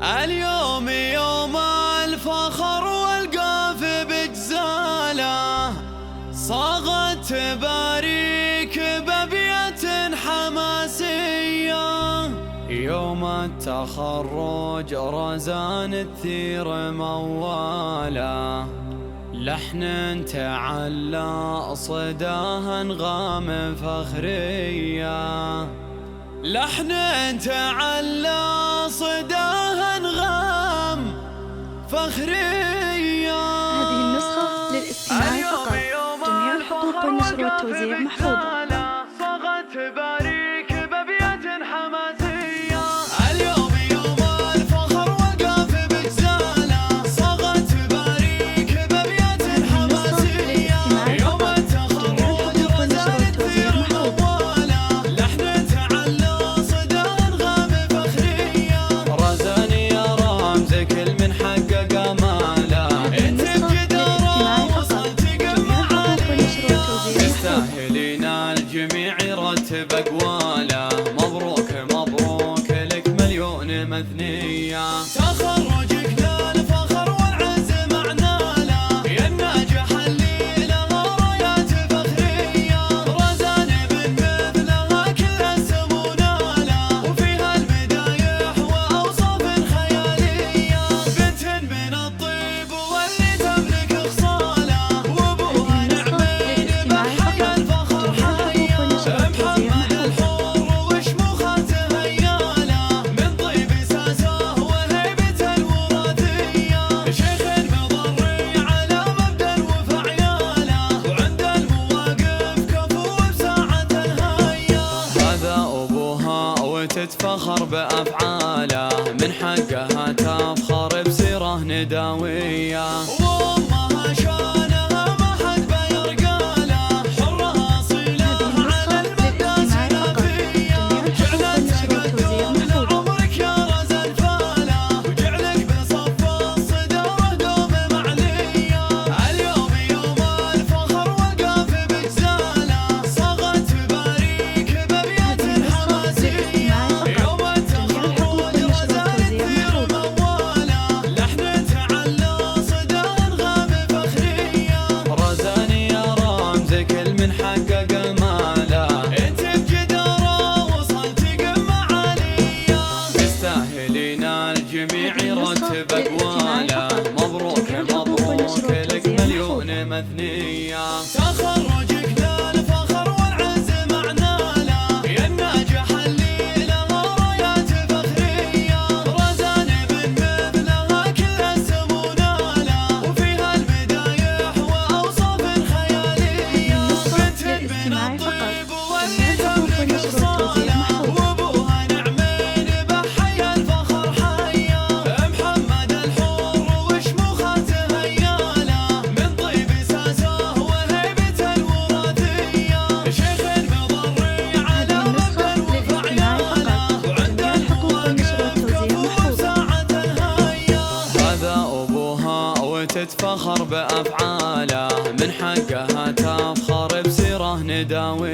اليوم يوم الفخر والقاف بجزاله، صاغت تباريك بأبيات حماسية. يوم التخرج رزان الثير مواله، لحن تعلى صداه انغام فخرية. لحن تعلى صداه انغام فخرية. هذه النسخة للاستماع فقط، جميع الحقوق والنشر والتوزيع محفوظة. الجميع يرتب أقواله، مبروك مبروك لك مليون مثنية. تخرجك للفخر والعز معناله، يا الناجح اللي له رايات فخرية. رزان بن مثلها كل السمو ناله، وفيها المدايح وأوصاف خيالية. بنت من الطيب واللي تملك خصاله، وأبوها نعمين بحيا الفخر حيا. محمد الحور وشموخه تهياله، من طيب ساسه وهيبته الوراثية. شيخ مضري على مبدأ الوفا عياله، وعند المواقف كفو بساعة الهيا. هذا أبوها وتتفخر بأفعاله، من حقها تفخر بسيرة نداوية. وأمها شانها ما حد بيرقاله، حرها صيله على المبدأ سلفية. جعلت تقدم لعمرك يا رزان فاله، وجعلك بصف الصدارة دوم معلية. اليوم يوم الفخر والقاف بجزاله، صاغت تباريك بأبيات حماسية. يوم التخرج رزان الثير مواله، لحن تعلى صداه انغام فخرية. رزان يا رمز كل من حقق ماله، انت بجدارة وصلت قمة عالية. تستاهلين الجميع يرتب أقواله، مبروك مبروك لك مليون مثنية. تخرجك للفخر والعز معناله، يا الناجح اللي له رايات فخرية. رزان بن مثلها كل السمو ناله، وفيها المدايح وأوصاف خيالية. بنت من الطيب واللي تملك خصاله، وأبوها نعمين بحيا الفخر حيا. محمد الحور وشموخه تهياله، من طيب ساسه وهيبته الوراثية. شيخ مضري على مبدأ الوفا عياله، وعند المواقف كفو بساعة الهيا. هذا أبوها وتتفخر بأفعاله، من حقها تفخر بسيرة نداوية.